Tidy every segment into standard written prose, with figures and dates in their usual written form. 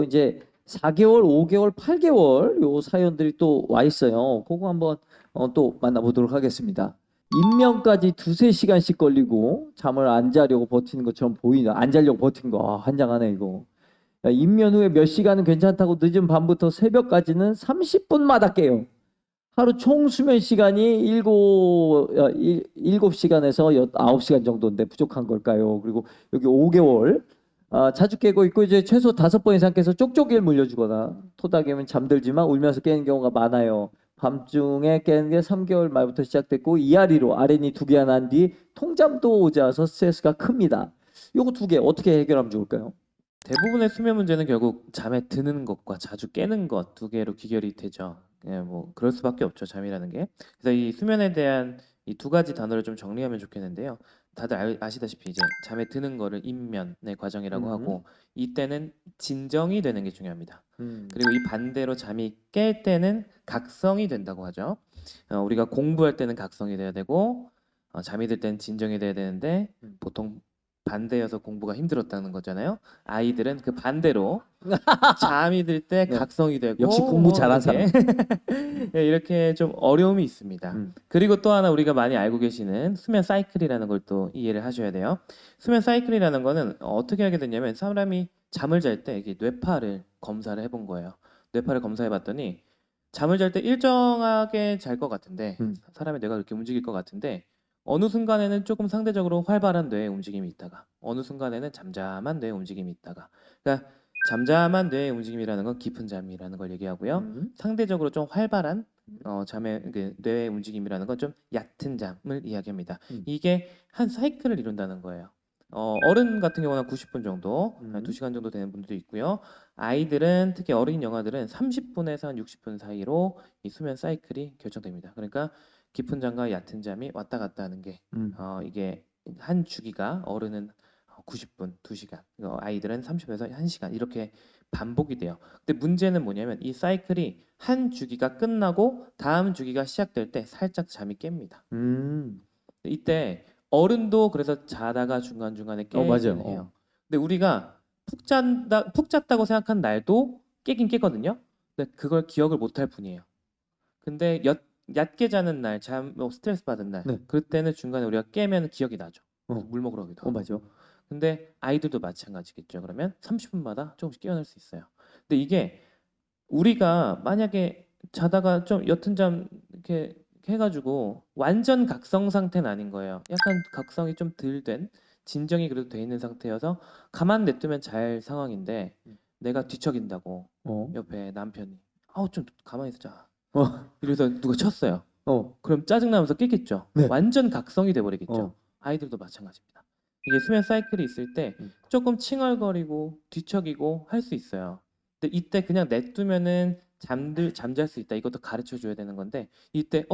이제 4개월, 5개월, 8개월 요 사연들이 또 와 있어요. 그거 한번 또 만나보도록 하겠습니다. 입면까지 두세 시간씩 걸리고 잠을 안 자려고 버티는 것처럼 보이나 안 자려고 버틴 거 환장하네 이거. 야, 입면 후에 몇 시간은 괜찮다고 늦은 밤부터 새벽까지는 30분마다 깨요. 하루 총 수면 시간이 7시간에서 9시간 정도인데 부족한 걸까요? 그리고 여기 5개월. 자주 깨고 있고 이제 최소 5번 이상 깨서 쪽쪽이를 물려주거나 토닥이면 잠들지만 울면서 깨는 경우가 많아요. 밤중에 깨는 게 3개월 말부터 시작됐고 이하리로 아랫니 2개가 난 뒤 통잠도 오지 않아서 스트레스가 큽니다. 요거 2개 어떻게 해결하면 좋을까요? 대부분의 수면 문제는 결국 잠에 드는 것과 자주 깨는 것 두 개로 귀결이 되죠. 예, 뭐 그럴 수밖에 없죠, 잠이라는 게. 그래서 이 수면에 대한 이 두 가지 단어를 좀 정리하면 좋겠는데요. 다들 아시다시피 이제 잠에 드는 거를 입면의 과정이라고 음, 하고 이때는 진정이 되는 게 중요합니다. 음, 그리고 이 반대로 잠이 깰 때는 각성이 된다고 하죠. 우리가 공부할 때는 각성이 돼야 되고 잠이 들 때는 진정이 돼야 되는데 보통 반대여서 공부가 힘들었다는 거잖아요. 아이들은 그 반대로 잠이 들 때 네. 각성이 되고 역시 공부 잘한 이렇게 사람. 예, 이렇게 좀 어려움이 있습니다. 음, 그리고 또 하나 우리가 많이 알고 계시는 수면 사이클이라는 걸 또 이해를 하셔야 돼요. 수면 사이클이라는 거는 어떻게 하게 됐냐면 사람이 잠을 잘 때 이게 뇌파를 검사를 해본 거예요. 뇌파를 검사해 봤더니 잠을 잘 때 일정하게 잘 것 같은데 음. 사람의 뇌가 그렇게 움직일 것 같은데 어느 순간에는 조금 상대적으로 활발한 뇌의 움직임이 있다가 어느 순간에는 잠잠한 뇌의 움직임이 있다가 그러니까 잠잠한 뇌의 움직임이라는 건 깊은 잠이라는 걸 얘기하고요. 음. 상대적으로 좀 활발한 잠의 그 뇌의 움직임이라는 건 좀 얕은 잠을 이야기합니다. 음. 이게 한 사이클을 이룬다는 거예요. 어른 같은 경우는 90분 정도, 한 음. 2시간 정도 되는 분들도 있고요. 아이들은 특히 어린 영아들은 30분에서 한 60분 사이로 이 수면 사이클이 결정됩니다. 그러니까 깊은 잠과 얕은 잠이 왔다 갔다 하는 게 음. 이게 한 주기가 어른은 90분, 2시간, 아이들은 30분에서 1시간 이렇게 반복이 돼요. 근데 문제는 뭐냐면 이 사이클이 한 주기가 끝나고 다음 주기가 시작될 때 살짝 잠이 깹니다. 음. 이때 어른도 그래서 자다가 중간중간에 맞아요. 깨긴 해요. 근데 우리가 푹 잤다고 생각한 날도 깨긴 깨거든요. 근데 그걸 기억을 못할 뿐이에요. 근데 얕게 자는 날, 뭐 스트레스 받은 날, 네. 그때는 중간에 우리가 깨면 기억이 나죠. 그래서 어. 물 먹으러 가기도 하고. 맞아. 근데 아이들도 마찬가지겠죠. 그러면 30분마다 조금씩 깨어날 수 있어요. 근데 이게 우리가 만약에 자다가 좀 옅은 잠 이렇게 해가지고 완전 각성 상태는 아닌 거예요. 약간 각성이 좀 덜 된, 진정이 그래도 돼 있는 상태여서 가만 냅두면 잘 상황인데 내가 뒤척인다고 어. 옆에 남편이 아우 좀 가만히 있어 자. 어. 이래서 누가 쳤어요. 어. 그럼 짜증나면서 깼겠죠. 네. 완전 각성이 돼버리겠죠. 어. 아이들도 마찬가지입니다. 이게 수면 사이클이 있을 때 음. 조금 칭얼거리고 뒤척이고 할 수 있어요. 근데 이때 그냥 냅두면은 잠잘 수 있다. 이것도 가르쳐 줘야 되는 건데 이때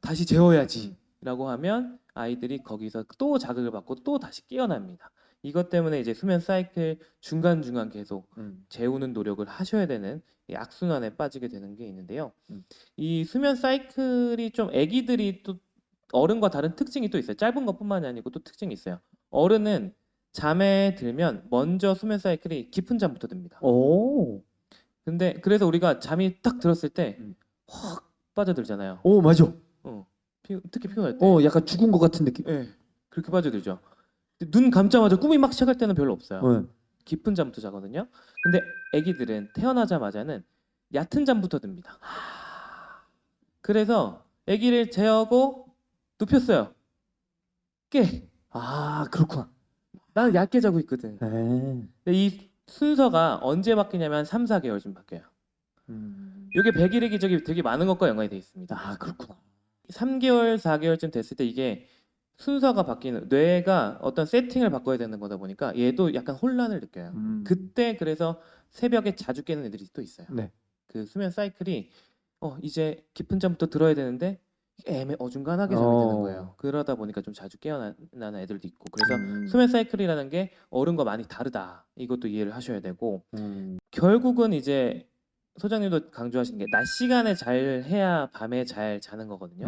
다시 재워야지 라고 하면 아이들이 거기서 또 자극을 받고 또 다시 깨어납니다. 이것 때문에 이제 수면 사이클 중간중간 계속 음. 재우는 노력을 하셔야 되는 이 악순환에 빠지게 되는 게 있는데요. 음. 이 수면 사이클이 좀 애기들이 또 어른과 다른 특징이 또 있어요. 짧은 것뿐만이 아니고 또 특징이 있어요. 어른은 잠에 들면 먼저 수면 사이클이 깊은 잠부터 듭니다. 오. 근데 그래서 우리가 잠이 딱 들었을 때 음. 확 빠져들잖아요. 오, 맞아. 특히 피곤할 때. 약간 죽은 것 같은 느낌. 예. 그렇게 빠져들죠. 근데 눈 감자마자 꿈이 막 시작할 때는 별로 없어요. 네. 깊은 잠부터 자거든요. 근데 애기들은 태어나자마자는 얕은 잠부터 듭니다. 그래서 아기를 재우고 눕혔어요. 깨. 그렇구나. 나는 얇게 자고 있거든. 네. 근데 이 순서가 언제 바뀌냐면 3, 4개월쯤 바뀌어요. 음. 이게 백일의 기적이 되게 많은 것과 연관이 돼 있습니다. 그렇구나. 3개월, 4개월쯤 됐을 때 이게 순서가 바뀌는 뇌가 어떤 세팅을 바꿔야 되는 거다 보니까 얘도 약간 혼란을 느껴요. 그때 그래서 새벽에 자주 깨는 애들이 또 있어요. 네. 그 수면 사이클이 이제 깊은 잠부터 들어야 되는데 어중간하게 잠이 드는 거예요. 그러다 보니까 좀 자주 깨어나는 애들도 있고 그래서 수면 사이클이라는 게 어른과 많이 다르다. 이것도 이해를 하셔야 되고 결국은 이제 소장님도 강조하신 게 낮 시간에 잘 해야 밤에 잘 자는 거거든요.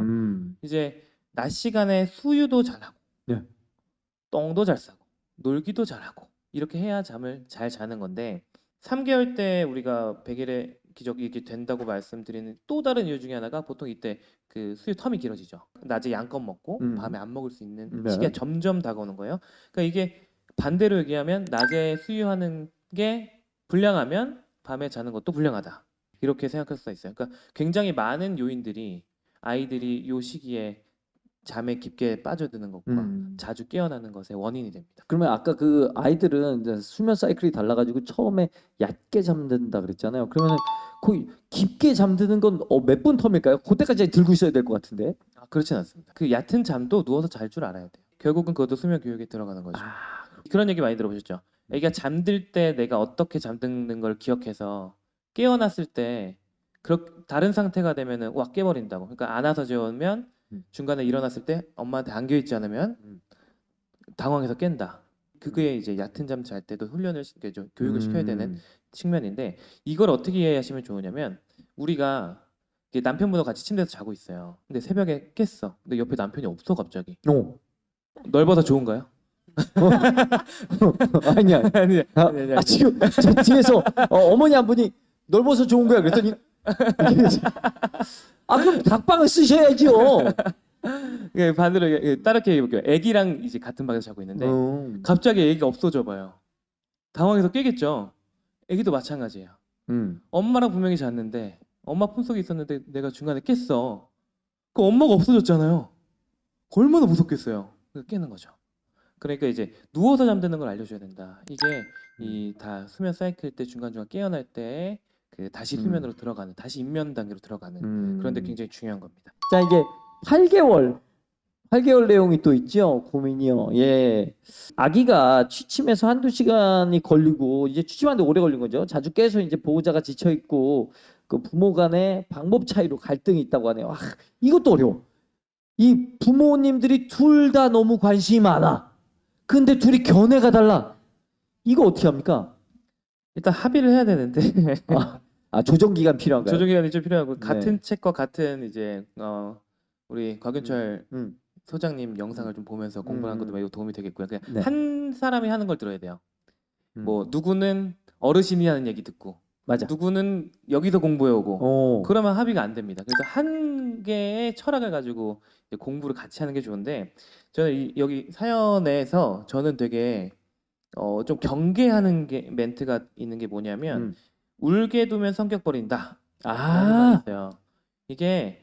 이제 낮 시간에 수유도 잘하고 네. 똥도 잘 싸고 놀기도 잘하고 이렇게 해야 잠을 잘 자는 건데 3개월 때 우리가 100일의 기적이 이렇게 된다고 말씀드리는 또 다른 이유 중에 하나가 보통 이때 그 수유 텀이 길어지죠. 낮에 양껏 먹고 밤에 안 먹을 수 있는 네. 시기가 점점 다가오는 거예요. 그러니까 이게 반대로 얘기하면 낮에 수유하는 게 불량하면 밤에 자는 것도 불량하다. 이렇게 생각할 수가 있어요. 그러니까 굉장히 많은 요인들이 아이들이 요 시기에 잠에 깊게 빠져드는 것과 자주 깨어나는 것의 원인이 됩니다. 그러면 아까 그 아이들은 이제 수면 사이클이 달라가지고 처음에 얕게 잠든다 그랬잖아요. 그러면은 거의 깊게 잠드는 건 몇 분 텀일까요? 그때까지 들고 있어야 될 것 같은데. 아, 그렇진 않습니다. 그 얕은 잠도 누워서 잘 줄 알아야 돼요. 결국은 그것도 수면 교육에 들어가는 거죠. 그런 얘기 많이 들어보셨죠? 애기가 잠들 때 내가 어떻게 잠드는 걸 기억해서 깨어났을 때 다른 상태가 되면은 와 깨버린다고. 그러니까 안아서 재우면 중간에 일어났을 때 엄마한테 안겨 있지 않으면 당황해서 깬다. 그게 이제 얕은 잠 잘 때도 훈련을 교육을 시켜야 되는 측면인데 이걸 어떻게 이해하시면 좋으냐면 우리가 이게 남편분과 같이 침대에서 자고 있어요. 근데 새벽에 깼어. 근데 옆에 남편이 없어 갑자기. 어. 넓어서 좋은가요? 아니야. 아니, 지금 저 뒤에서 어머니 한 분이 넓어서 좋은 거야 그랬더니 그럼 닭방을 쓰셔야지요. 반대로 다르게 얘기해볼게요. 애기랑 이제 같은 방에서 자고 있는데 갑자기 애기가 없어져 봐요. 당황해서 깨겠죠. 애기도 마찬가지예요. 엄마랑 분명히 잤는데 엄마 품속에 있었는데 내가 중간에 깼어. 그 엄마가 없어졌잖아요. 얼마나 무섭겠어요. 그래서 깨는 거죠. 그러니까 이제 누워서 잠드는 걸 알려줘야 된다. 이게 이 다 수면 사이클 때 중간중간 깨어날 때 그 다시 수면으로 들어가는, 다시 입면 단계로 들어가는 그런데 굉장히 중요한 겁니다. 자 이제 8개월 내용이 또 있죠. 고민이요. 예. 아기가 취침해서 한두 시간이 걸리고 이제 취침하는데 오래 걸린 거죠. 자주 깨서 이제 보호자가 지쳐 있고 그 부모 간의 방법 차이로 갈등이 있다고 하네요. 이것도 어려워. 이 부모님들이 둘 다 너무 관심이 많아. 근데 둘이 견해가 달라. 이거 어떻게 합니까? 일단 합의를 해야 되는데 조정 기간 필요한가요? 조정 기간이 좀 필요하고 네. 같은 책과 같은 이제 우리 곽윤철 소장님 영상을 좀 보면서 공부하는 것도 매우 도움이 되겠고요. 그냥 네. 한 사람이 하는 걸 들어야 돼요. 뭐 누구는 어르신이 하는 얘기 듣고 맞아. 누구는 여기서 공부해 오고 어. 그러면 합의가 안 됩니다. 그래서 한 개의 철학을 가지고 이제 공부를 같이 하는 게 좋은데 저는 여기 사연에서 저는 되게 좀 경계하는 게 멘트가 있는 게 뭐냐면 울게 두면 성격 버린다. 라는 말이 있어요. 이게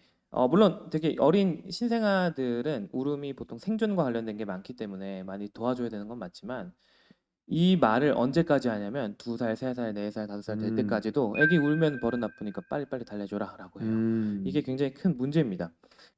물론 되게 어린 신생아들은 울음이 보통 생존과 관련된 게 많기 때문에 많이 도와줘야 되는 건 맞지만 이 말을 언제까지 하냐면 2살, 3살, 4살, 5살 될 때까지도 애기 울면 버릇 나쁘니까 빨리빨리 달래줘라 라고 해요. 이게 굉장히 큰 문제입니다.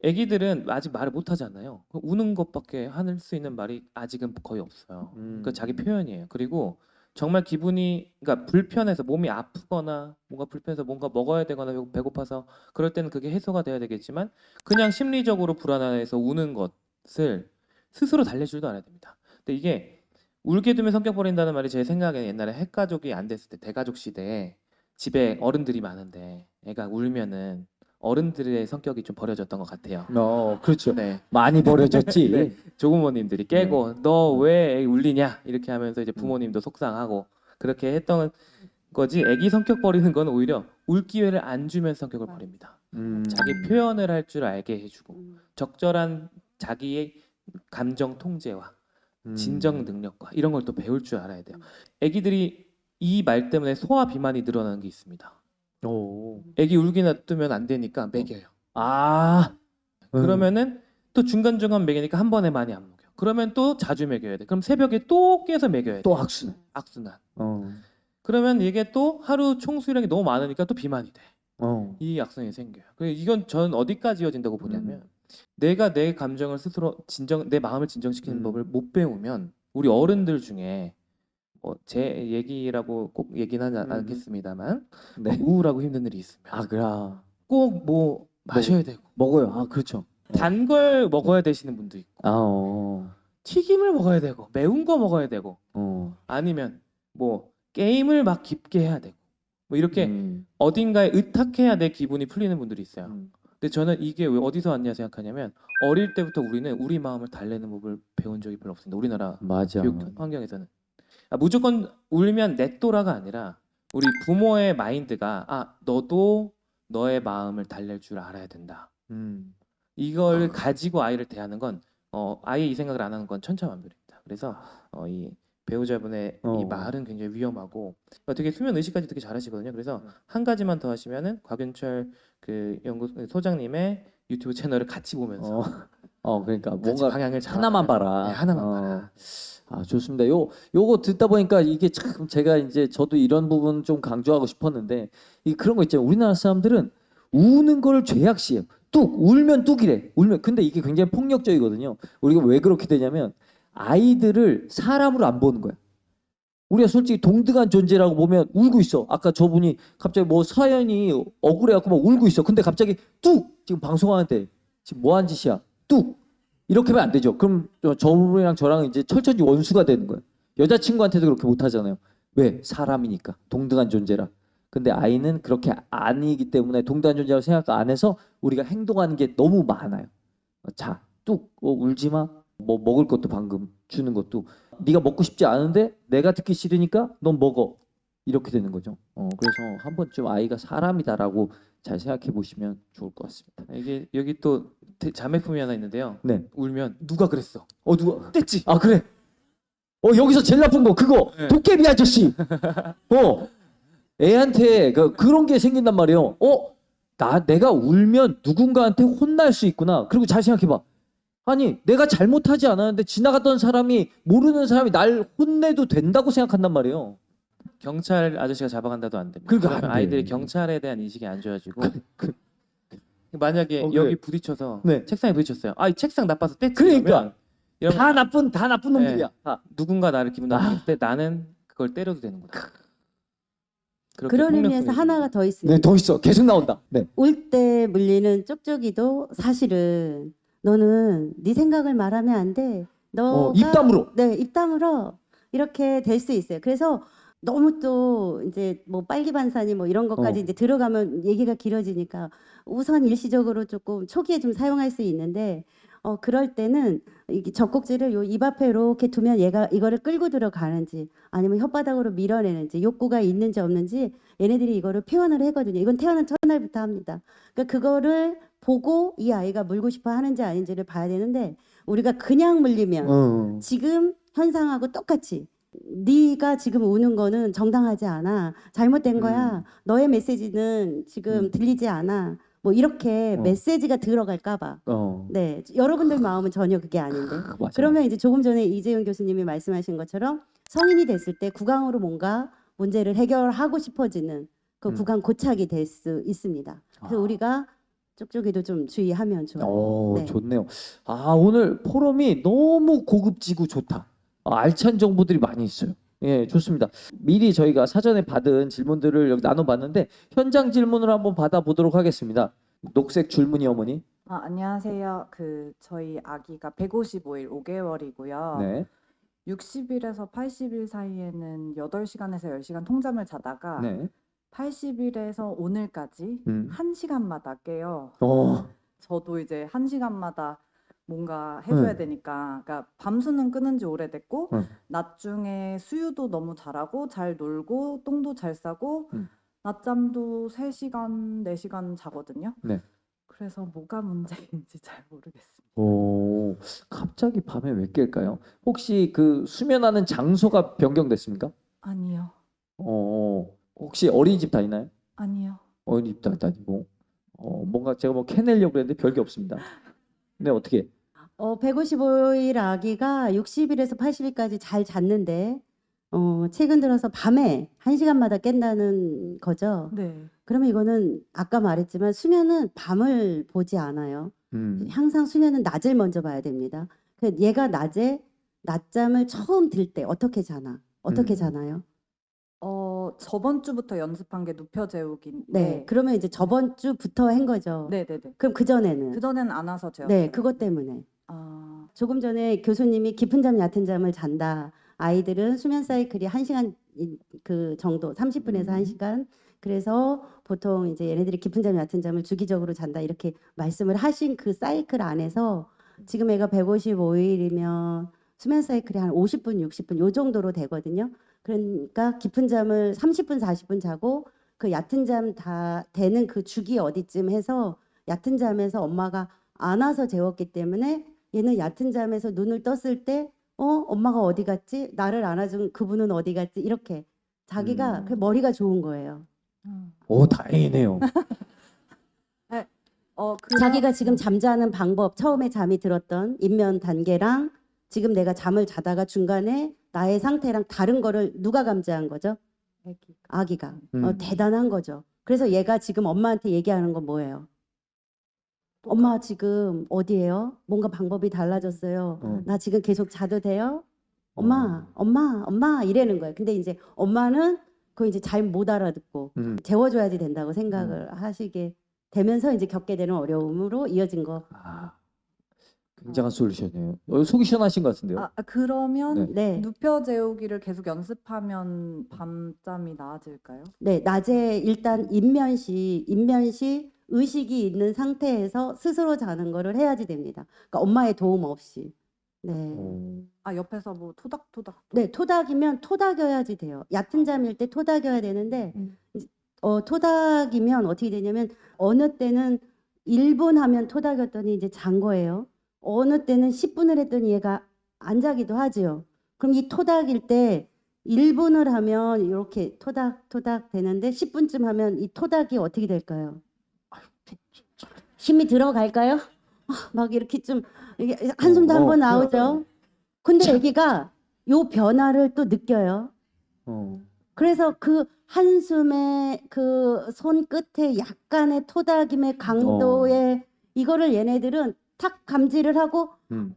애기들은 아직 말을 못 하잖아요. 우는 것밖에 할 수 있는 말이 아직은 거의 없어요. 그러니까 자기 표현이에요. 그리고 정말 그러니까 불편해서 몸이 아프거나 뭔가 불편해서 뭔가 먹어야 되거나 배고파서 그럴 때는 그게 해소가 돼야 되겠지만 그냥 심리적으로 불안해서 우는 것을 스스로 달래줄도 알아야 됩니다. 근데 이게 울게 두면 성격 버린다는 말이 제 생각에는 옛날에 핵가족이 안 됐을 때 대가족 시대에 집에 어른들이 많은데 애가 울면은 어른들의 성격이 좀 버려졌던 것 같아요. 그렇죠. 네. 많이 버려졌지. 네. 조부모님들이 깨고 너 왜 애 울리냐 이렇게 하면서 이제 부모님도 속상하고 그렇게 했던 거지. 애기 성격 버리는 건 오히려 울 기회를 안 주면 성격을 버립니다. 자기 표현을 할 줄 알게 해주고 적절한 자기의 감정 통제와 진정 능력과 이런 걸 또 배울 줄 알아야 돼요. 애기들이 이 말 때문에 소화 비만이 늘어나는 게 있습니다. 애기 울기 놔두면 안 되니까 먹여요. 그러면은 또 중간중간 먹이니까 한 번에 많이 안 먹여. 그러면 또 자주 먹여야 돼. 그럼 새벽에 또 깨서 먹여야 돼. 또 악순환. 악순환. 그러면 이게 또 하루 총 수량이 너무 많으니까 또 비만이 돼. 이 악순환이 생겨요. 이건 저는 어디까지 이어진다고 보냐면 내가 내 감정을 스스로 내 마음을 진정시키는 법을 못 배우면 우리 어른들 중에 제 얘기라고 꼭 얘기는 하지 않겠습니다만 네. 우울하고 힘든 일이 있으면 그래. 꼭 뭐 마셔야 되고 먹어요. 그렇죠. 단 걸 먹어야 되시는 분도 있고 튀김을 먹어야 되고 매운 거 먹어야 되고 아니면 뭐 게임을 막 깊게 해야 되고 뭐 이렇게 어딘가에 의탁해야 내 기분이 풀리는 분들이 있어요. 근데 저는 이게 왜 어디서 왔냐 생각하냐면 어릴 때부터 우리는 우리 마음을 달래는 법을 배운 적이 별로 없습니다. 우리나라 맞아. 교육 환경에서는 무조건 울면 내 또라가 아니라 우리 부모의 마인드가 너도 너의 마음을 달랠 줄 알아야 된다. 이걸 가지고 아이를 대하는 건 아예 이 생각을 안 하는 건 천차만별입니다. 그래서 이 배우자분의 이 말은 굉장히 위험하고 되게 수면 의식까지 되게 잘하시거든요. 그래서 한 가지만 더 하시면은 곽윤철 그 연구 소장님의 유튜브 채널을 같이 보면서 그러니까 같이 뭔가 방향을 하나만 봐라. 네, 하나만 봐라. 좋습니다. 요거 듣다 보니까 이게 참 제가 이제 저도 이런 부분 좀 강조하고 싶었는데 그런 거 있잖아요. 우리나라 사람들은 우는 걸 죄악시해요. 뚝 울면 뚝이래. 울면 근데 이게 굉장히 폭력적이거든요. 우리가 왜 그렇게 되냐면 아이들을 사람으로 안 보는 거야. 우리가 솔직히 동등한 존재라고 보면 울고 있어. 아까 저분이 갑자기 뭐 사연이 억울해갖고 막 울고 있어. 근데 갑자기 뚝 지금 방송하는데 지금 뭐 한 짓이야? 뚝 이렇게 하면 안 되죠. 그럼 저분이랑 저랑 이제 철저히 원수가 되는 거예요. 여자친구한테도 그렇게 못하잖아요. 왜? 사람이니까 동등한 존재라. 근데 아이는 그렇게 아니기 때문에 동등한 존재라고 생각 안 해서 우리가 행동하는 게 너무 많아요. 자, 뚝 울지 마. 뭐 먹을 것도 방금 주는 것도 네가 먹고 싶지 않은데 내가 듣기 싫으니까 넌 먹어. 이렇게 되는 거죠. 그래서 한 번쯤 아이가 사람이다라고 잘 생각해 보시면 좋을 것 같습니다. 이게 여기 또 자매품이 하나 있는데요. 네. 울면 누가 그랬어? 누가? 뗐지. 그래. 여기서 제일 나쁜 거 그거 네. 도깨비 아저씨. 애한테 그런 게 생긴단 말이에요. 내가 울면 누군가한테 혼날 수 있구나. 그리고 잘 생각해봐. 아니 내가 잘못하지 않았는데 지나갔던 사람이 모르는 사람이 날 혼내도 된다고 생각한단 말이에요. 경찰 아저씨가 잡아간다도 안 됩니다. 그러니까 그러면 안 돼. 아이들이 경찰에 대한 인식이 안 좋아지고 만약에 그래. 여기 부딪혀서 네. 책상에 부딪혔어요. 이 책상 나빠서 뗐지. 그러니까 이러면 다 나쁜 놈들이야. 누군가 나를 기분 나쁘게 했을 때 나는 그걸 때려도 되는구나. 그렇게 그런 의미에서 폭력성이 하나가 더 있습니다. 네, 더 있어. 계속 나온다. 네. 울 때 물리는 쪽쪽이도 사실은 너는 네 생각을 말하면 안 돼. 너가 입 다물어. 네, 입 다물어. 이렇게 될 수 있어요. 그래서 너무 또 이제 뭐 빨기반사니 뭐 이런 것까지 이제 들어가면 얘기가 길어지니까 우선 일시적으로 조금 초기에 좀 사용할 수 있는데 그럴 때는 이게 젖꼭지를 요 입 앞에 이렇게 두면 얘가 이거를 끌고 들어가는지 아니면 혓바닥으로 밀어내는지 욕구가 있는지 없는지 얘네들이 이거를 표현을 하거든요. 이건 태어난 첫날부터 합니다. 그러니까 그거를 보고 이 아이가 물고 싶어 하는지 아닌지를 봐야 되는데 우리가 그냥 물리면 지금 현상하고 똑같이 네가 지금 우는 거는 정당하지 않아. 잘못된 거야. 너의 메시지는 지금 들리지 않아. 뭐 이렇게 메시지가 들어갈까 봐. 네. 여러분들 마음은 전혀 그게 아닌데. 맞아요. 그러면 이제 조금 전에 이재용 교수님이 말씀하신 것처럼 성인이 됐을 때 구강으로 뭔가 문제를 해결하고 싶어지는 그 구강 고착이 될 수 있습니다. 그래서 우리가 쪽쪽이도 좀 주의하면 좋아요. 네. 좋네요. 오늘 포럼이 너무 고급지고 좋다. 알찬 정보들이 많이 있어요. 예, 좋습니다. 미리 저희가 사전에 받은 질문들을 여기 나눠봤는데 현장 질문을 한번 받아보도록 하겠습니다. 녹색 줄무늬 어머니. 안녕하세요. 저희 아기가 155일 5개월이고요. 네. 60일에서 80일 사이에는 8시간에서 10시간 통잠을 자다가 네. 80일에서 오늘까지 1시간마다 깨요. 저도 이제 1시간마다 뭔가 해줘야 되니까, 그러니까 밤수는 끊은 지 오래됐고 낮 중에 수유도 너무 잘하고 잘 놀고 똥도 잘 싸고 낮잠도 3시간, 4시간 자거든요. 네. 그래서 뭐가 문제인지 잘 모르겠습니다. 갑자기 밤에 왜 깰까요? 혹시 그 수면하는 장소가 변경됐습니까? 아니요. 혹시 어린이집 다니나요? 아니요. 어린이집 다니고 뭔가 제가 뭐 캐내려고 했는데 별게 없습니다. 네, 어떻게? 155일 아기가 60일에서 80일까지 잘 잤는데 최근 들어서 밤에 1시간마다 깬다는 거죠. 네. 그러면 이거는 아까 말했지만 수면은 밤을 보지 않아요. 항상 수면은 낮을 먼저 봐야 됩니다. 얘가 낮에 낮잠을 처음 들 때 어떻게 자나? 어떻게 자나요? 저번 주부터 연습한 게 눕혀 재우기인데. 네. 그러면 이제 저번 주부터 한 거죠. 네네네. 그럼 그전에는? 그전엔 안 와서 재웠어요. 네, 그것 때문에. 조금 전에 교수님이 깊은 잠, 얕은 잠을 잔다. 아이들은 수면 사이클이 1시간 그 정도, 30분에서 1시간. 그래서 보통 이제 얘네들이 깊은 잠, 얕은 잠을 주기적으로 잔다. 이렇게 말씀을 하신 그 사이클 안에서 지금 애가 155일이면 수면 사이클이 한 50분, 60분 요 정도로 되거든요. 그러니까 깊은 잠을 30분, 40분 자고 그 얕은 잠 다 되는 그 주기 어디쯤 해서 얕은 잠에서 엄마가 안아서 재웠기 때문에 얘는 얕은 잠에서 눈을 떴을 때 엄마가 어디 갔지? 나를 안아준 그분은 어디 갔지? 이렇게 자기가 그 머리가 좋은 거예요. 오, 다행이네요. 자기가 지금 잠자는 방법, 처음에 잠이 들었던 입면 단계랑 지금 내가 잠을 자다가 중간에 나의 상태랑 다른 거를 누가 감지한 거죠? 아기가. 대단한 거죠. 그래서 얘가 지금 엄마한테 얘기하는 건 뭐예요? 엄마 지금 어디예요? 뭔가 방법이 달라졌어요. 나 지금 계속 자도 돼요? 엄마, 엄마, 엄마 이러는 거예요. 근데 이제 엄마는 그거 이제 잘 못 알아듣고 재워줘야지 된다고 생각을 하시게 되면서 이제 겪게 되는 어려움으로 이어진 거. 굉장한 솔루션이에요. 속이 시원하신 것 같은데요. 그러면 네. 눕혀 재우기를 계속 연습하면 밤잠이 나아질까요? 네, 낮에 일단 인면시 의식이 있는 상태에서 스스로 자는 거를 해야지 됩니다. 그러니까 엄마의 도움 없이. 네. 옆에서 뭐 토닥토닥. 네, 토닥이면 토닥여야지 돼요. 얕은 잠일 때 토닥여야 되는데 토닥이면 어떻게 되냐면 어느 때는 1분 하면 토닥였더니 이제 잔 거예요. 어느 때는 10분을 했더니 얘가 안 자기도 하지요. 그럼 이 토닥일 때 1분을 하면 이렇게 토닥토닥 되는데 10분쯤 하면 이 토닥이 어떻게 될까요? 힘이 들어갈까요? 막 이렇게 좀 이게 한숨도 한 번 나오죠. 근데 애기가 요 변화를 또 느껴요. 그래서 그 한숨의 그 손끝에 약간의 토닥임의 강도의 이거를 얘네들은 탁 감지를 하고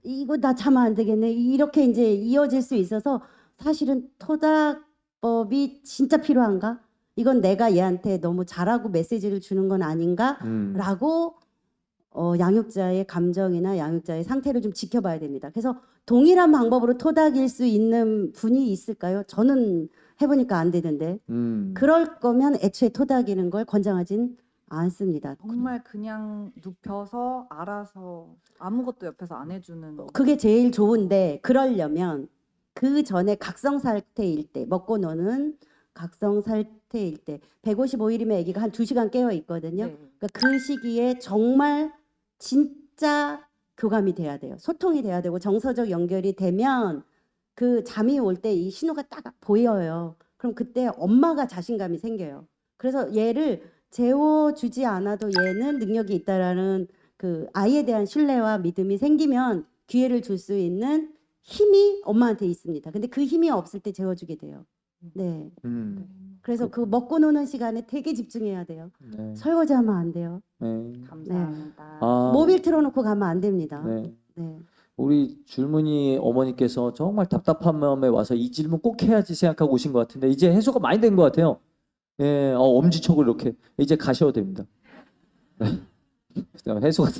이거 나 자면 안 되겠네 이렇게 이제 이어질 수 있어서 사실은 토닥법이 진짜 필요한가? 이건 내가 얘한테 너무 잘하고 메시지를 주는 건 아닌가라고 양육자의 감정이나 양육자의 상태를 좀 지켜봐야 됩니다. 그래서 동일한 방법으로 토닥일 수 있는 분이 있을까요? 저는 해보니까 안 되는데 그럴 거면 애초에 토닥이는 걸 권장하진 않습니다. 정말 그냥 눕혀서 알아서 아무것도 옆에서 안 해주는. 그게 제일 좋은데 그러려면 그 전에 각성 상태일 때 먹고 노는 각성 상태일 때 155일이면 아기가 한 2시간 깨어 있거든요. 네. 그러니까 그 시기에 정말 진짜 교감이 돼야 돼요. 소통이 돼야 되고 정서적 연결이 되면 그 잠이 올 때 이 신호가 딱 보여요. 그럼 그때 엄마가 자신감이 생겨요. 그래서 얘를 재워주지 않아도 얘는 능력이 있다라는 그 아이에 대한 신뢰와 믿음이 생기면 기회를 줄 수 있는 힘이 엄마한테 있습니다. 근데 그 힘이 없을 때 재워주게 돼요. 네. 그래서 그 먹고 노는 시간에 되게 집중해야 돼요. 네. 설거지하면 안 돼요. 네. 감사합니다. 모빌 틀어놓고 가면 안 됩니다. 네. 네. 우리 줄무늬 어머니께서 정말 답답한 마음에 와서 이 질문 꼭 해야지 생각하고 오신 것 같은데 이제 해소가 많이 된 것 같아요. 예, 엄지척을 이렇게 이제 가셔도 됩니다. 해소가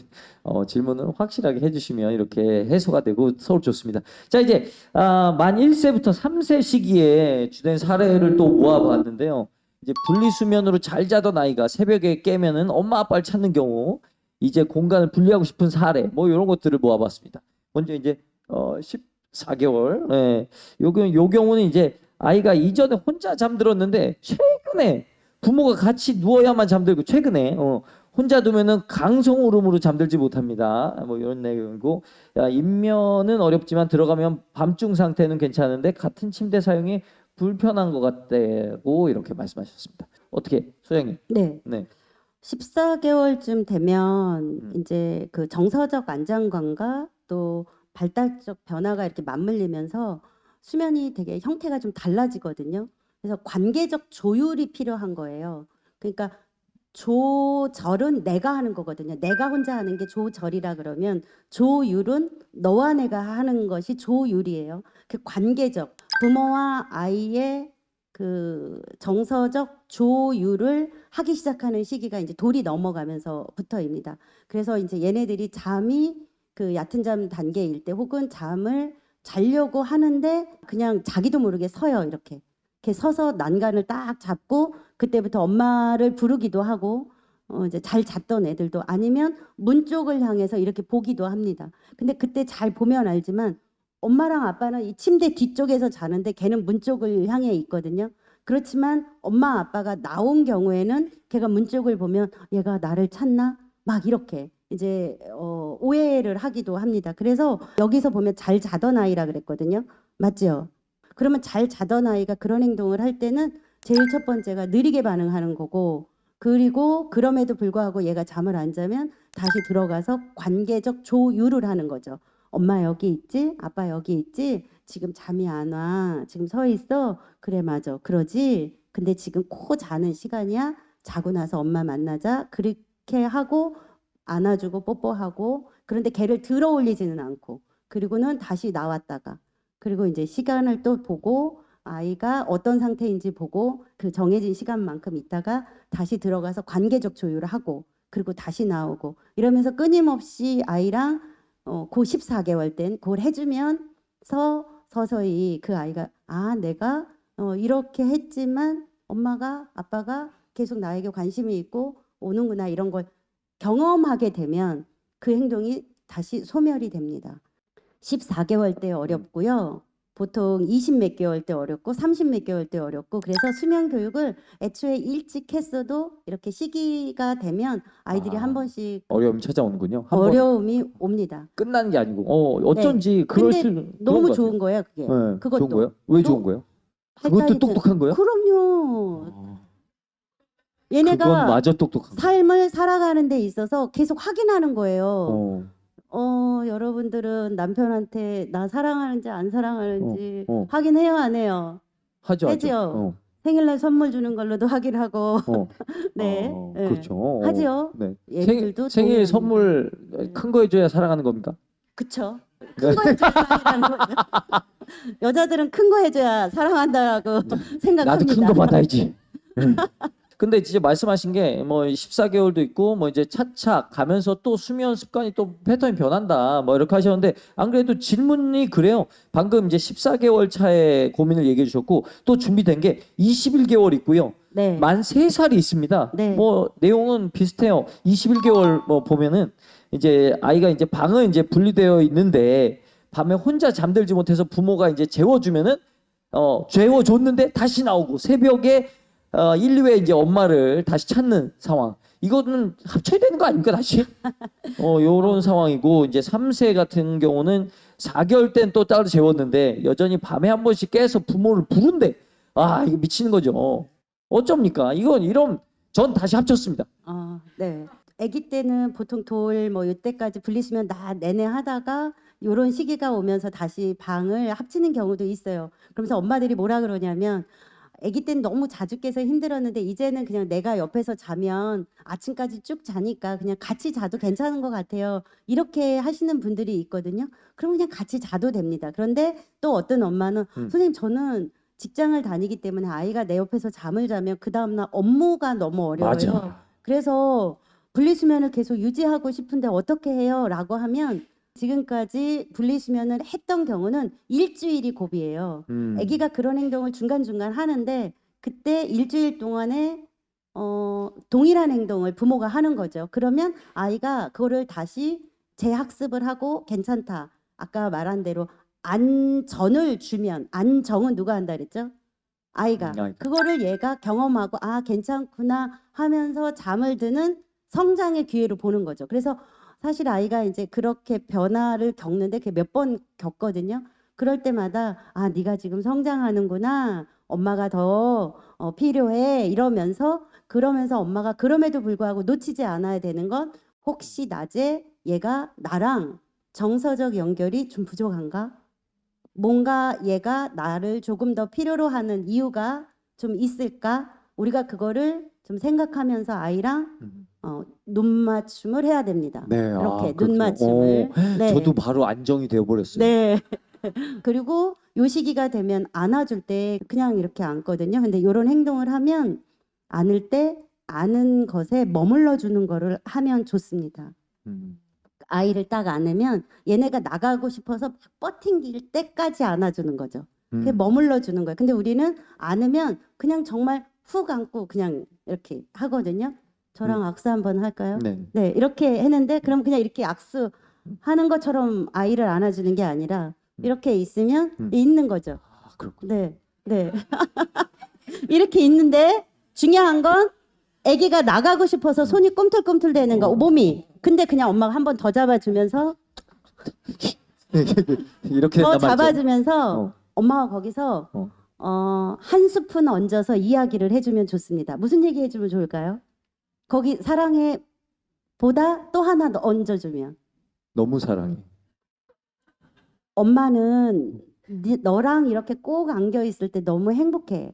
질문을 확실하게 해주시면 이렇게 해소가 되고 서울 좋습니다. 자 이제 만 1세부터 3세 시기에 주된 사례를 또 모아봤는데요. 이제 분리수면으로 잘 자던 아이가 새벽에 깨면은 엄마 아빠를 찾는 경우 이제 공간을 분리하고 싶은 사례 뭐 이런 것들을 모아봤습니다. 먼저 이제 14개월 요 경우는 이제 아이가 이전에 혼자 잠들었는데 최근에 부모가 같이 누워야만 잠들고 최근에 혼자 두면은 강성 울음으로 잠들지 못합니다. 뭐 이런 내용이고 입면은 어렵지만 들어가면 밤중 상태는 괜찮은데 같은 침대 사용이 불편한 것 같다고 이렇게 말씀하셨습니다. 어떻게 소장님? 네. 14개월쯤 되면 이제 그 정서적 안정감과 또 발달적 변화가 이렇게 맞물리면서 수면이 되게 형태가 좀 달라지거든요. 그래서 관계적 조율이 필요한 거예요. 그러니까 조절은 내가 하는 거거든요. 내가 혼자 하는 게 조절이라 그러면 조율은 너와 내가 하는 것이 조율이에요. 그 관계적 부모와 아이의 그 정서적 조율을 하기 시작하는 시기가 이제 돌이 넘어가면서부터입니다. 그래서 이제 얘네들이 잠이 그 얕은 잠 단계일 때 혹은 잠을 자려고 하는데 그냥 자기도 모르게 서요. 이렇게 서서 난간을 딱 잡고 그때부터 엄마를 부르기도 하고 이제 잘 잤던 애들도 아니면 문 쪽을 향해서 이렇게 보기도 합니다. 근데 그때 잘 보면 알지만 엄마랑 아빠는 이 침대 뒤쪽에서 자는데 걔는 문 쪽을 향해 있거든요. 그렇지만 엄마 아빠가 나온 경우에는 걔가 문 쪽을 보면 얘가 나를 찾나? 막 이렇게 이제 오해를 하기도 합니다. 그래서 여기서 보면 잘 자던 아이라 그랬거든요. 맞죠? 그러면 잘 자던 아이가 그런 행동을 할 때는 제일 첫 번째가 느리게 반응하는 거고, 그리고 그럼에도 불구하고 얘가 잠을 안 자면 다시 들어가서 관계적 조율을 하는 거죠. 엄마 여기 있지? 아빠 여기 있지? 지금 잠이 안 와. 지금 서 있어? 그래 맞아. 그러지? 근데 지금 코 자는 시간이야? 자고 나서 엄마 만나자. 그렇게 하고 안아주고 뽀뽀하고, 그런데 걔를 들어 올리지는 않고, 그리고는 다시 나왔다가, 그리고 이제 시간을 또 보고 아이가 어떤 상태인지 보고 그 정해진 시간만큼 있다가 다시 들어가서 관계적 조율을 하고, 그리고 다시 나오고, 이러면서 끊임없이 아이랑 그 14개월 땐 그걸 해주면서 서서히 그 아이가 아 내가 이렇게 했지만 엄마가 아빠가 계속 나에게 관심이 있고 오는구나, 이런 걸 경험하게 되면 그 행동이 다시 소멸이 됩니다. 14개월 때 어렵고요. 보통 20 몇 개월 때 어렵고 30 몇 개월 때 어렵고, 그래서 수면 교육을 애초에 일찍 했어도 이렇게 시기가 되면 아이들이 한 번씩 어려움이 찾아오는군요. 한 번 어려움이 옵니다. 끝나는 게 아니고 어쩐지 그럴 근데 수 너무 그런 것 좋은 같아요. 거예요, 그게. 네, 그것도. 좋은 거예요? 왜 좋은 거예요? 그것도 발달이 똑똑한 거예요? 그럼요. 그건 얘네가 마저 똑똑한 거예요. 삶을 살아가는 데 있어서 계속 확인하는 거예요. 여러분들은 남편한테 나 사랑하는지 안 사랑하는지 확인해요, 안 해요? 하죠. 하죠. 생일날 선물 주는 걸로도 확인하고. 네. 네. 그렇죠. 하죠. 네. 얘들도 생일 동의합니다. 선물 큰 거 해줘야 사랑하는 겁니까? 그쵸. 큰 거 해줘야 사랑한다는 거죠. 여자들은 큰 거 해줘야 사랑한다고 생각합니다. 나도 큰 거 받아야지. 근데 진짜 말씀하신 게 뭐 14개월도 있고 뭐 이제 차차 가면서 또 수면 습관이 또 패턴이 변한다 뭐 이렇게 하셨는데, 안 그래도 질문이 그래요. 방금 이제 14개월 차의 고민을 얘기해 주셨고, 또 준비된 게 21개월 있고요. 네. 만 3살이 있습니다. 네. 뭐 내용은 비슷해요. 21개월 뭐 보면은 이제 아이가 이제 방은 이제 분리되어 있는데 밤에 혼자 잠들지 못해서 부모가 이제 재워주면은 재워줬는데 다시 나오고, 새벽에 1, 2회 이제 엄마를 다시 찾는 상황. 이거는 합쳐야 되는 거 아닙니까, 다시? 요런 상황이고, 이제 3세 같은 경우는 4개월 땐 또 따로 재웠는데 여전히 밤에 한 번씩 깨서 부모를 부른대. 아, 이거 미치는 거죠. 어쩝니까? 이런 전 다시 합쳤습니다. 네. 아기 때는 보통 돌 뭐 이때까지 분리수면 내내 하다가 요런 시기가 오면서 다시 방을 합치는 경우도 있어요. 그러면서 엄마들이 뭐라 그러냐면, 아기 때는 너무 자주 깨서 힘들었는데 이제는 그냥 내가 옆에서 자면 아침까지 쭉 자니까 그냥 같이 자도 괜찮은 것 같아요. 이렇게 하시는 분들이 있거든요. 그럼 그냥 같이 자도 됩니다. 그런데 또 어떤 엄마는 선생님 저는 직장을 다니기 때문에 아이가 내 옆에서 잠을 자면 그 다음날 업무가 너무 어려워요. 맞아. 그래서 분리수면을 계속 유지하고 싶은데 어떻게 해요? 라고 하면, 지금까지 분리수면을 했던 경우는 일주일이 고비예요. 아기가 그런 행동을 중간중간 하는데 그때 일주일 동안에 동일한 행동을 부모가 하는 거죠. 그러면 아이가 그거를 다시 재학습을 하고 괜찮다. 아까 말한 대로 안전을 주면, 안정은 누가 한다 그랬죠? 아이가. 그거를 얘가 경험하고 아 괜찮구나 하면서 잠을 드는 성장의 기회로 보는 거죠. 그래서 사실 아이가 이제 그렇게 변화를 겪는데 그게 몇 번 겪거든요. 그럴 때마다 아 네가 지금 성장하는구나, 엄마가 더 필요해, 그러면서 엄마가 그럼에도 불구하고 놓치지 않아야 되는 건, 혹시 낮에 얘가 나랑 정서적 연결이 좀 부족한가? 뭔가 얘가 나를 조금 더 필요로 하는 이유가 좀 있을까? 우리가 그거를 좀 생각하면서 아이랑 눈맞춤을 해야 됩니다. 네, 이렇게 그렇구나. 눈맞춤을. 네. 저도 바로 안정이 되어 버렸어요. 네. 그리고 요 시기가 되면 안아줄 때 그냥 이렇게 안거든요. 근데 이런 행동을 하면, 안을 때 아는 것에 머물러 주는 거를 하면 좋습니다. 아이를 딱 안으면 얘네가 나가고 싶어서 막 버팅길 때까지 안아주는 거죠. 그게 머물러 주는 거예요. 근데 우리는 안으면 그냥 정말 훅 안고 그냥 이렇게 하거든요. 저랑 악수 한번 할까요? 네. 이렇게 했는데, 그럼 그냥 이렇게 악수하는 것처럼 아이를 안아주는 게 아니라 이렇게 있으면 음. 있는 거죠. 아, 그렇군요. 네, 네. 이렇게 있는데 중요한 건 아기가 나가고 싶어서 손이 꿈틀꿈틀 되는 거, 몸이. 근데 그냥 엄마가 한 번 더 잡아주면서 이렇게 더 된단 말이죠. 잡아주면서 엄마가 거기서 어. 한 스푼 얹어서 이야기를 해주면 좋습니다. 무슨 얘기 해주면 좋을까요? 거기 사랑해 보다 또 하나 더 얹어주면 너무 사랑해. 엄마는 너랑 이렇게 꼭 안겨 있을 때 너무 행복해.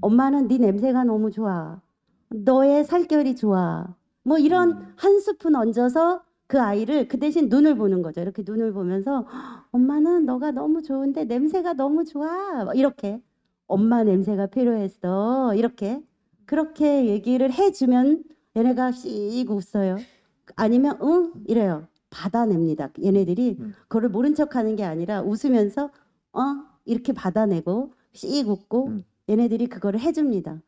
엄마는 네 냄새가 너무 좋아. 너의 살결이 좋아. 뭐 이런 한 스푼 얹어서 그 아이를 그 대신 눈을 보는 거죠. 이렇게 눈을 보면서 엄마는 너가 너무 좋은데 냄새가 너무 좋아. 뭐 이렇게 엄마 냄새가 필요했어. 이렇게 그렇게 얘기를 해주면 얘네가 씩 웃어요. 아니면 응 이래요. 받아냅니다. 얘네들이 그거를 모른 척하는 게 아니라 웃으면서 이렇게 받아내고 씩 웃고 얘네들이 그거를 해줍니다.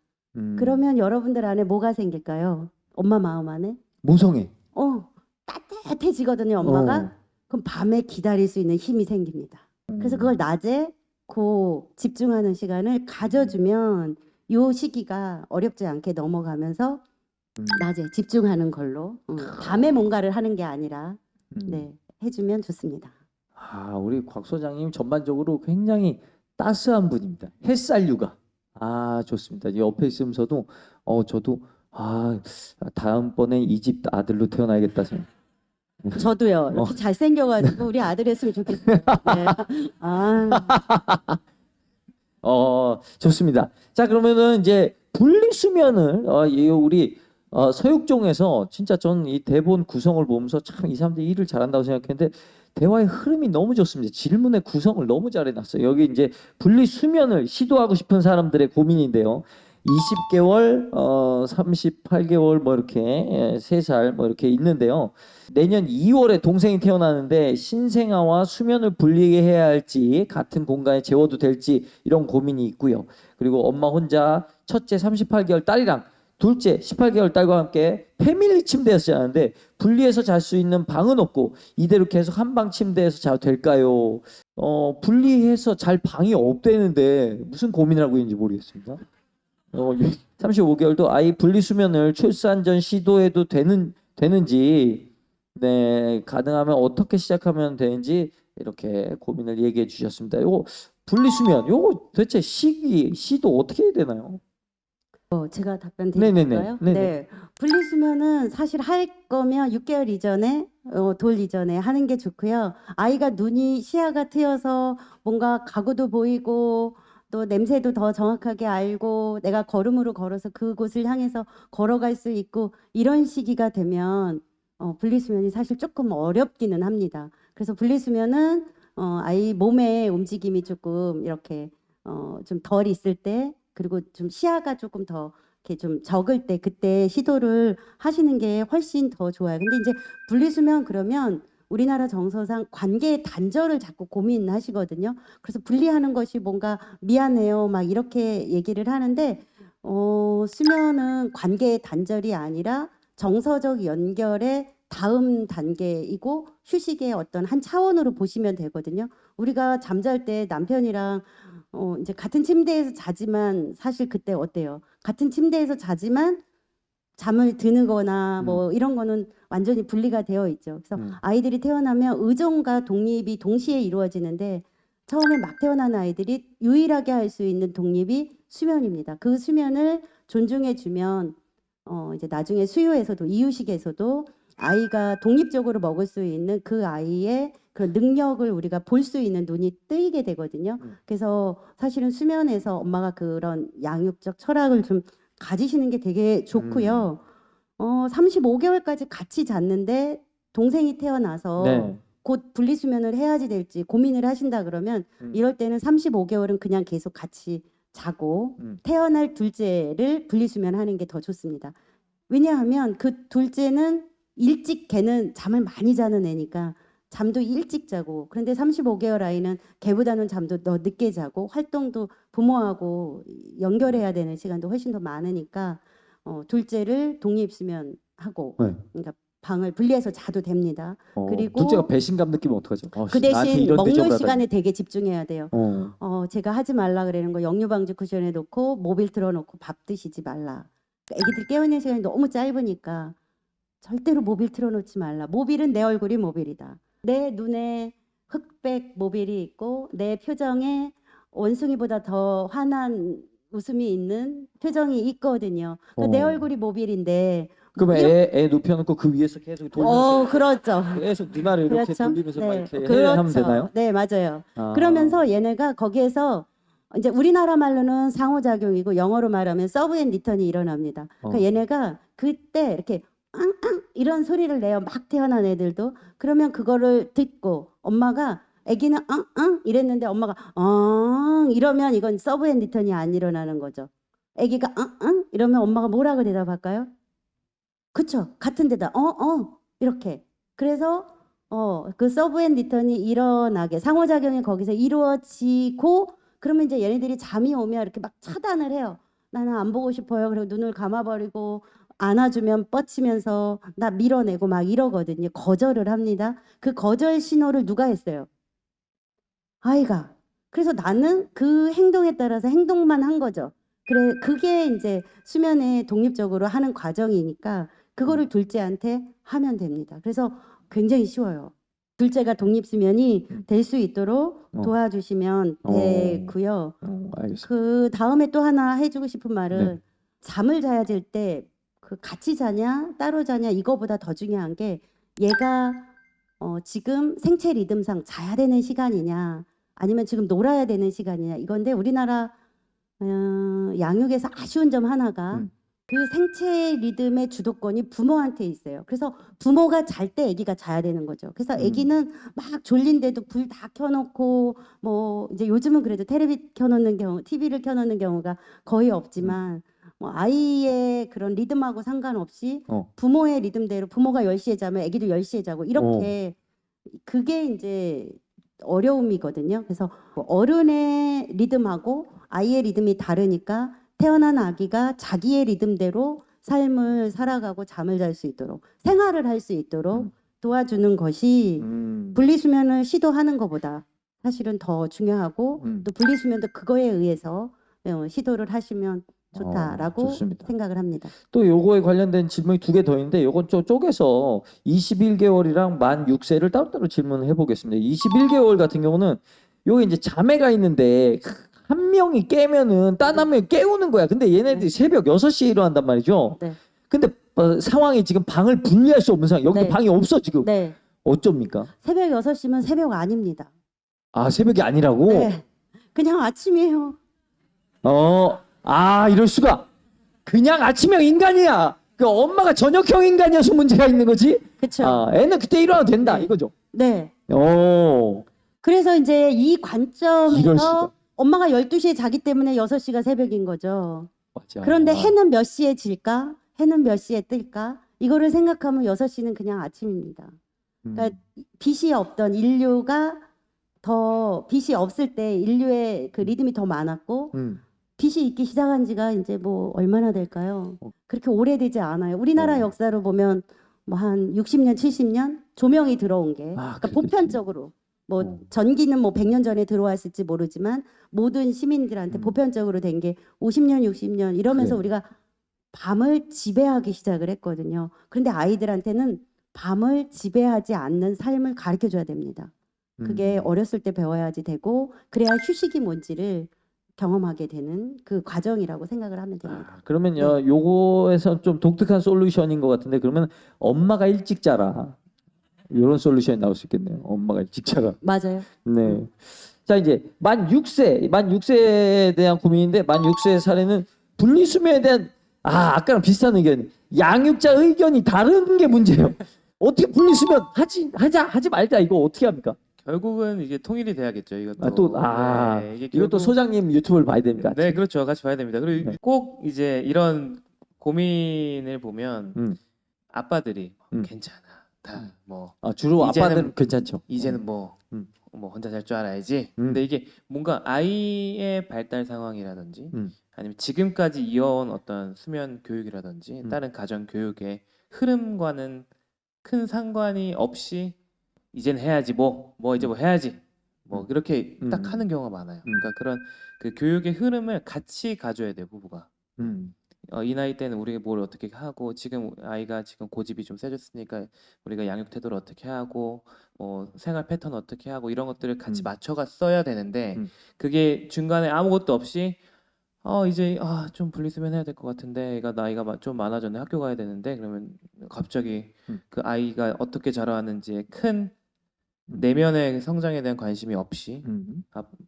그러면 여러분들 안에 뭐가 생길까요? 엄마 마음 안에? 모성애. 따뜻해지거든요, 엄마가. 그럼 밤에 기다릴 수 있는 힘이 생깁니다. 그래서 그걸 낮에 집중하는 시간을 가져주면 요 시기가 어렵지 않게 넘어가면서 낮에 집중하는 걸로 밤에 뭔가를 하는 게 아니라 네, 해주면 좋습니다. 아, 우리 곽 소장님 전반적으로 굉장히 따스한 분입니다. 햇살류가. 아, 좋습니다. 옆에 있으면서도 저도 다음번에 이 집 아들로 태어나야겠다 생각. 저도요. 이렇게 잘생겨가지고 우리 아들 했으면 좋겠어요. 네. 좋습니다. 자, 그러면은 이제 분리수면을 우리 서육종에서 진짜 전 이 대본 구성을 보면서 참 이 사람들이 일을 잘한다고 생각했는데 대화의 흐름이 너무 좋습니다. 질문의 구성을 너무 잘 해놨어요. 여기 이제 분리수면을 시도하고 싶은 사람들의 고민인데요. 20개월, 38개월 뭐 이렇게 3살 뭐 이렇게 있는데요. 내년 2월에 동생이 태어나는데 신생아와 수면을 분리해야 할지 같은 공간에 재워도 될지 이런 고민이 있고요. 그리고 엄마 혼자 첫째 38개월 딸이랑 둘째 18개월 딸과 함께 패밀리 침대에서 자는데 분리해서 잘 수 있는 방은 없고 이대로 계속 한방 침대에서 자도 될까요? 분리해서 잘 방이 없대는데 무슨 고민을 하고 있는지 모르겠습니다. 35개월도 아이 분리수면을 출산 전 시도해도 되는지 네, 가능하면 어떻게 시작하면 되는지 이렇게 고민을 얘기해 주셨습니다. 요거 분리수면 요거 도대체 시도 어떻게 해야 되나요? 제가 답변 드릴까요? 네네네. 네. 분리수면은 사실 할 거면 6개월 이전에 돌 이전에 하는 게 좋고요. 아이가 시야가 트여서 뭔가 가구도 보이고 또 냄새도 더 정확하게 알고 내가 걸음으로 걸어서 그곳을 향해서 걸어갈 수 있고 이런 시기가 되면 분리수면이 사실 조금 어렵기는 합니다. 그래서 분리수면은 아이 몸의 움직임이 조금 이렇게 좀 덜 있을 때 그리고 좀 시야가 조금 더 이렇게 좀 적을 때 그때 시도를 하시는 게 훨씬 더 좋아요. 근데 이제 분리수면 그러면 우리나라 정서상 관계의 단절을 자꾸 고민하시거든요. 그래서 분리하는 것이 뭔가 미안해요, 막 이렇게 얘기를 하는데 수면은 관계의 단절이 아니라 정서적 연결의 다음 단계이고 휴식의 어떤 한 차원으로 보시면 되거든요. 우리가 잠잘 때 남편이랑 이제 같은 침대에서 자지만 사실 그때 어때요? 같은 침대에서 자지만 잠을 드는 거나 뭐 이런 거는 완전히 분리가 되어 있죠. 그래서 아이들이 태어나면 의존과 독립이 동시에 이루어지는데 처음에 막 태어난 아이들이 유일하게 할 수 있는 독립이 수면입니다. 그 수면을 존중해 주면 이제 나중에 수유에서도 이유식에서도 아이가 독립적으로 먹을 수 있는 그 아이의 그런 능력을 우리가 볼 수 있는 눈이 뜨이게 되거든요. 그래서 사실은 수면에서 엄마가 그런 양육적 철학을 좀 가지시는 게 되게 좋고요. 35개월까지 같이 잤는데 동생이 태어나서 네. 곧 분리수면을 해야지 될지 고민을 하신다 그러면 이럴 때는 35개월은 그냥 계속 같이 자고 태어날 둘째를 분리수면하는 게 더 좋습니다. 왜냐하면 그 둘째는 일찍 걔는 잠을 많이 자는 애니까 잠도 일찍 자고 그런데 35개월 아이는 걔보다는 잠도 더 늦게 자고 활동도 부모하고 연결해야 되는 시간도 훨씬 더 많으니까 둘째를 독립수면하고 네. 그러니까 방을 분리해서 자도 됩니다. 그리고 둘째가 배신감 느끼면 어떡하죠? 그 나한테 대신 이런 먹는 대접을 시간에 되게 집중해야 돼요. 제가 하지 말라 그러는 거 영유방지 쿠션에 놓고 모빌 틀어놓고 밥 드시지 말라. 그러니까 애기들 깨어있는 시간이 너무 짧으니까 절대로 모빌 틀어놓지 말라. 모빌은 내 얼굴이 모빌이다. 내 눈에 흑백 모빌이 있고 내 표정에 원숭이보다 더 환한 웃음이 있는 표정이 있거든요. 그러니까 내 얼굴이 모빌인데 그러면 애 눕혀놓고 그 위에서 계속 돌리면서 그렇죠. 계속 눈알을 이렇게 그렇죠. 돌리면서 막 네, 이렇게 그렇죠. 하면 되나요? 네, 맞아요. 아. 그러면서 얘네가 거기에서 이제 우리나라 말로는 상호작용이고 영어로 말하면 서브 앤 리턴이 일어납니다. 그러니까 얘네가 그때 이렇게 앙앙 이런 소리를 내요. 막 태어난 애들도. 그러면 그거를 듣고 엄마가 아기는 앙앙 이랬는데 엄마가 이러면 이건 서브 앤 리턴이 안 일어나는 거죠. 아기가 앙앙 이러면 엄마가 뭐라고 대답할까요? 그쵸. 같은 데다 이렇게. 그래서 그 서브 앤 리턴이 일어나게 상호작용이 거기서 이루어지고 그러면 이제 얘네들이 잠이 오면 이렇게 막 차단을 해요. 나는 안 보고 싶어요. 그리고 눈을 감아버리고 안아주면 뻗치면서 나 밀어내고 막 이러거든요. 거절을 합니다. 그 거절 신호를 누가 했어요? 아이가. 그래서 나는 그 행동에 따라서 행동만 한 거죠. 그래, 그게 이제 수면에 독립적으로 하는 과정이니까 그거를 둘째한테 하면 됩니다. 그래서 굉장히 쉬워요. 둘째가 독립수면이 될 수 있도록 도와주시면 되고요. 알겠습니다. 그 다음에 또 하나 해주고 싶은 말은 네. 잠을 자야 될 때 그 같이 자냐 따로 자냐 이거보다 더 중요한 게 얘가 지금 생체 리듬상 자야 되는 시간이냐 아니면 지금 놀아야 되는 시간이냐 이건데 우리나라 양육에서 아쉬운 점 하나가 그 생체 리듬의 주도권이 부모한테 있어요. 그래서 부모가 잘 때 아기가 자야 되는 거죠. 그래서 아기는 막 졸린데도 불 다 켜놓고 뭐 이제 요즘은 그래도 텔레비 켜놓는 경우, TV를 켜놓는 경우가 거의 없지만 뭐 아이의 그런 리듬하고 상관없이 부모의 리듬대로 부모가 10시에 자면 아기도 10시에 자고 이렇게 그게 이제 어려움이거든요. 그래서 어른의 리듬하고 아이의 리듬이 다르니까 태어난 아기가 자기의 리듬대로 삶을 살아가고 잠을 잘 수 있도록 생활을 할 수 있도록 도와주는 것이 분리수면을 시도하는 것보다 사실은 더 중요하고 또 분리수면도 그거에 의해서 시도를 하시면 좋다라고 좋습니다. 생각을 합니다. 또 요거에 관련된 질문이 2개 더 있는데 요건 좀 쪼개서 21개월이랑 만 6세를 따로따로 질문을 해보겠습니다. 21개월 같은 경우는 요게 이제 자매가 있는데 한 명이 깨면은 딴 한 명이 깨우는 거야. 근데 얘네들이 새벽 6시에 일어난단 말이죠. 네. 근데 상황이 지금 방을 분리할 수 없는 상황. 여기 네. 방이 없어 지금. 네. 어쩝니까? 새벽 6시면 새벽 아닙니다. 아 새벽이 아니라고? 네. 그냥 아침이에요. 이럴 수가. 그냥 아침형 인간이야. 그 엄마가 저녁형 인간이어서 문제가 있는 거지. 그렇죠. 애는 그때 일어나도 된다 네. 이거죠. 네. 오. 그래서 이제 이 이럴 수가. 관점에서 엄마가 12시에 자기 때문에 6시가 새벽인 거죠. 맞아. 그런데 해는 몇 시에 질까? 해는 몇 시에 뜰까? 이거를 생각하면 6시는 그냥 아침입니다. 그러니까 빛이 없던 인류가 더 빛이 없을 때 인류의 그 리듬이 더 많았고 빛이 있기 시작한 지가 이제 뭐 얼마나 될까요? 그렇게 오래되지 않아요. 우리나라 역사로 보면 뭐 한 60년, 70년 조명이 들어온 게 그러니까 보편적으로 뭐 전기는 뭐 100년 전에 들어왔을지 모르지만 모든 시민들한테 보편적으로 된 게 50년, 60년 이러면서 그래. 우리가 밤을 지배하기 시작을 했거든요. 그런데 아이들한테는 밤을 지배하지 않는 삶을 가르쳐 줘야 됩니다. 그게 어렸을 때 배워야지 되고 그래야 휴식이 뭔지를 경험하게 되는 그 과정이라고 생각을 하면 됩니다. 그러면요, 요거에서 좀 독특한 솔루션인 것 같은데 그러면 엄마가 일찍 자라. 이런 솔루션이 나올 수 있겠네요. 엄마가 일찍 자라. 맞아요. 네. 자 이제 만 6세에 대한 고민인데 만 6세 사례는 분리수면에 대한 아까랑 비슷한 의견. 양육자 의견이 다른 게 문제예요. 어떻게 분리수면 하지 말자 이거 어떻게 합니까? 결국은 이게 통일이 돼야겠죠. 이것도. 네, 이게 이것도 결국- 소장님 유튜브를 봐야 됩니까? 네, 그렇죠. 같이 봐야 됩니다. 그리고 네. 꼭 이제 이런 고민을 보면 아빠들이 괜찮아. 다 뭐 주로 이제는- 아빠들은 괜찮죠. 이제는 뭐 혼자 잘 줄 알아야지. 음. 근데 이게 뭔가 아이의 발달 상황이라든지 음. 아니면 지금까지 이어온 어떤 수면 교육이라든지 다른 가정 교육의 흐름과는 큰 상관이 없이 이젠 해야지 뭐 이제 뭐 해야지 뭐 그렇게 딱 하는 경우가 많아요. 그러니까 그런 그 교육의 흐름을 같이 가져야 돼요, 부부가. 이 나이 때는 우리가 뭘 어떻게 하고 지금 아이가 지금 고집이 좀 세졌으니까 우리가 양육 태도를 어떻게 하고 뭐 생활 패턴 어떻게 하고 이런 것들을 같이 맞춰가 써야 되는데 그게 중간에 아무것도 없이 이제 좀 분리수면 해야 될 것 같은데 애가 나이가 좀 많아졌네 학교 가야 되는데 그러면 갑자기 그 아이가 어떻게 자라왔는지에 큰 내면의 성장에 대한 관심이 없이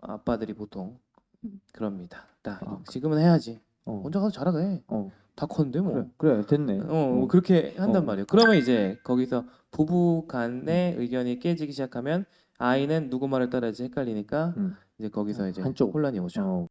아빠들이 보통 그럽니다. 지금은 해야지. 혼자 가서 자라게. 다 컸는데 뭐. 그래 됐네. 뭐 그렇게 한단 말이에요. 그러면 이제 거기서 부부 간의 의견이 깨지기 시작하면 아이는 누구 말을 따라야지 헷갈리니까 이제 거기서 이제 한쪽. 혼란이 오죠.